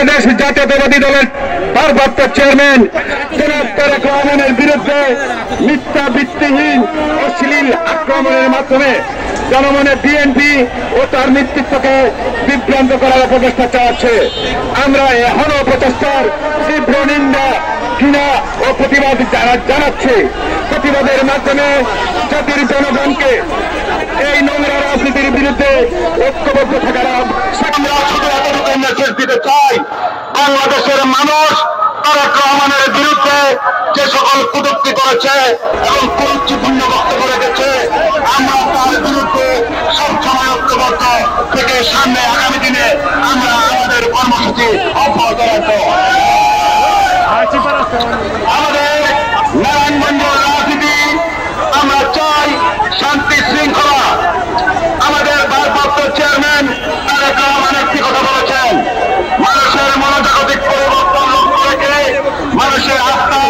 বাংলাদেশ জাতীয়তাবাদী দলের ভারপ্রাপ্ত চেয়ারম্যান জনাব তারেক রহমানের বিরুদ্ধে মিথ্যা ভিত্তিহীন অশ্লীল আক্রমণের মাধ্যমে জনমনে বিএনপি ও তার নেতৃত্বকে বিভ্রান্ত করার প্রচেষ্টা চালাচ্ছে। আমরা এখনো প্রচেষ্টার তীব্র নিন্দা ঘৃণা ও প্রতিবাদ জানাচ্ছি। প্রতিবাদের মাধ্যমে জাতির জনগণকে এই নোংরা রাজনীতির বিরুদ্ধে ঐক্যবদ্ধ থাকার মেসেজ দিতে চাই। বাংলাদেশের মানুষ তারেক রহমানের বিরুদ্ধে যে সকল কটূক্তি করেছে এবং কুরুচিপূর্ণ বক্তব্য রেখেছে, আমরা তার বিরুদ্ধে সবসময় ঐক্যবদ্ধ থেকে সামনে আগামী দিনে আমরা আমাদের কর্মসূচি অব্যাহত রাখবো। আমাদের নারায়ণগঞ্জের রাজনীতি আমরা চাই শান্তি শৃঙ্খলা। আমাদের ভারপ্রাপ্ত চেয়ারম্যান তারেক রহমান একটি কথা বলেছেন, মানুষের মনোজাগতিক পরিবর্তন লক্ষ্য রেখে মানুষের আস্থা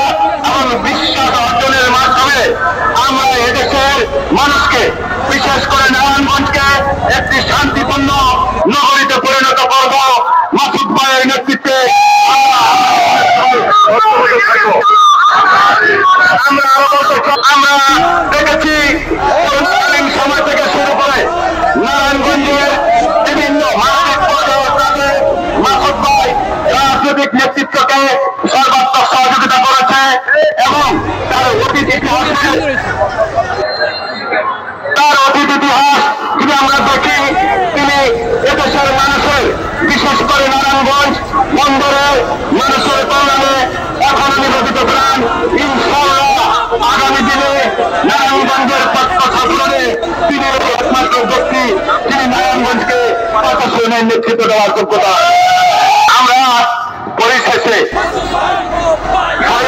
এবং বিশ্বাস অর্জনের মাধ্যমে আমরা এদেশের মানুষকে বিশেষ করে নারায়ণগঞ্জকে একটি শান্তিপূর্ণ নগরীতে পরিণত করব। মাসুদ ভাইয়ের নেতৃত্বে আমরা দেখেছি সময় থেকে শুরু করে নারায়ণগঞ্জের বিভিন্ন মাসুদ ভাই রাজনৈতিক নেতৃত্বকে সর্বাত্মক সহযোগিতা করেছে এবং তার অতীত ইতিহাস যদি আমরা দেখি, তিনি এদেশের মানুষের বিশেষ করে নারায়ণগঞ্জ বন্দরের মানুষের কল্যাণে এখন নিবেদিত প্রাণ। ইনশাআল্লাহ আগামী দিনে নারায়ণগঞ্জের প্রত্যাশা পূরণে তিনি একমাত্র ব্যক্তি যিনি নারায়ণগঞ্জকে প্রশাসনের নেতৃত্ব দেওয়ার যোগ্যতা। আমরা পরিশেষে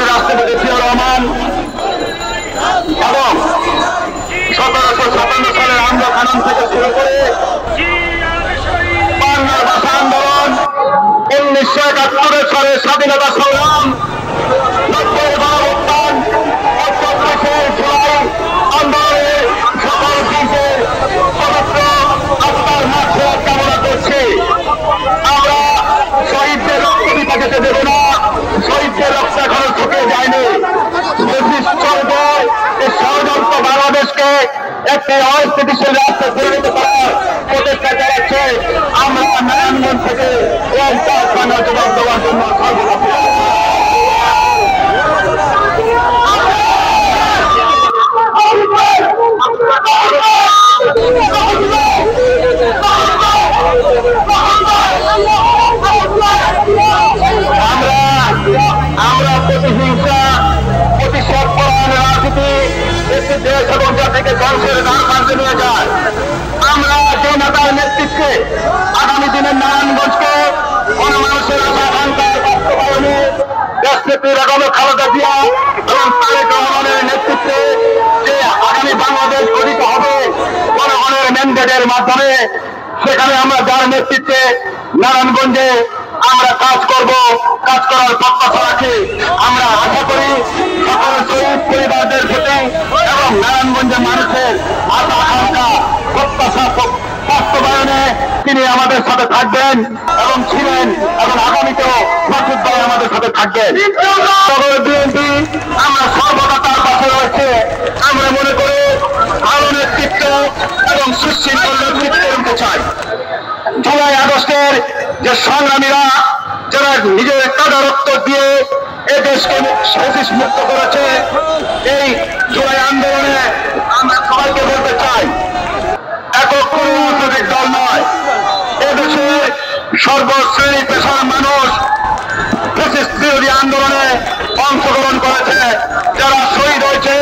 রাষ্ট্রপতি জিয়াউর রহমান এবং 1757 সালের আমলা কানুন থেকে শুরু করে বাংলার ভাষা আন্দোলন, 1971 সালের স্বাধীনতা সংগ্রাম, 90 গণঅভ্যুত্থান, 48 জুলাই আন্দোলনে সকল শিল্পের পবিত্র আত্মার মাঠে কামনা করছি। আমরা শহীদদের রক্ত দিতে যেতে দেব না, শহীদদের রক্ত এখনো শুকিয়ে যায়নি। ষড়যন্ত্র বাংলাদেশকে একটি অস্থিতিশীল রাষ্ট্রে পরিণত করার প্রচেষ্টা চালাচ্ছে। আমরা নারায়ণগঞ্জ থেকে জবাব দেওয়ার জন্য আমরা প্রতিহিংসা প্রতিশোধ পরায়ণ রাজনীতি একটি দেশ এবং জাতিকে ধ্বংসের দ্বার প্রান্তে নিয়ে যায়। আমরা যে নেতার নেতৃত্বে আগামী দিনের নারায়ণগঞ্জকে গণমানুষের আশা আকাঙ্ক্ষার বাস্তবায়নে দেশনেত্রী বেগম খালেদা জিয়া এবং তারেক রহমানের নেতৃত্বে যে আগামী বাংলাদেশ গঠিত হবে জনগণের ম্যান্ডেটের মাধ্যমে, সেখানে আমরা যার নেতৃত্বে নারায়ণগঞ্জে আমরা কাজ করব, কাজ করার প্রত্যাশা রাখি। আমরা আশা করি সকল শহীদ পরিবারদের প্রতি এবং নারায়ণগঞ্জের মানুষের আশা আকাঙ্ক্ষা প্রত্যাশা বাস্তবায়নে তিনি আমাদের সাথে থাকবেন এবং ছিলেন এবং আগামীতেও মাসুদ ভাই আমাদের সাথে থাকবেন। তবে বিএনপি আমরা সর্বদা তার পাশে রয়েছে। আমরা মনে করি ভালো নেতৃত্ব এবং সুশৃঙ্খল নেতৃত্ব দিতে চাই। জুলাই আগস্টের যে সংগ্রামীরা যারা নিজের কাদা রক্ত দিয়ে এ দেশকে ফ্যাসিস্ট মুক্ত করেছে, এই জুলাই আন্দোলনে আমরা সবাইকে বলতে চাই, একক কোন রাজনৈতিক দল নয়, এদেশে সর্বশ্রেণী পেশার মানুষ ফ্যাসিস্ট বিরোধী আন্দোলনে অংশগ্রহণ করেছে। যারা শহীদ হয়েছে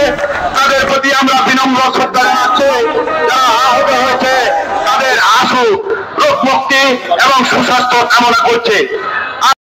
তাদের প্রতি আমরা বিনম্র শ্রদ্ধা জানাচ্ছি। যারা আহত হয়েছে তাদের আশু রোগ মুক্তি এবং সুস্বাস্থ্য কামনা করছে।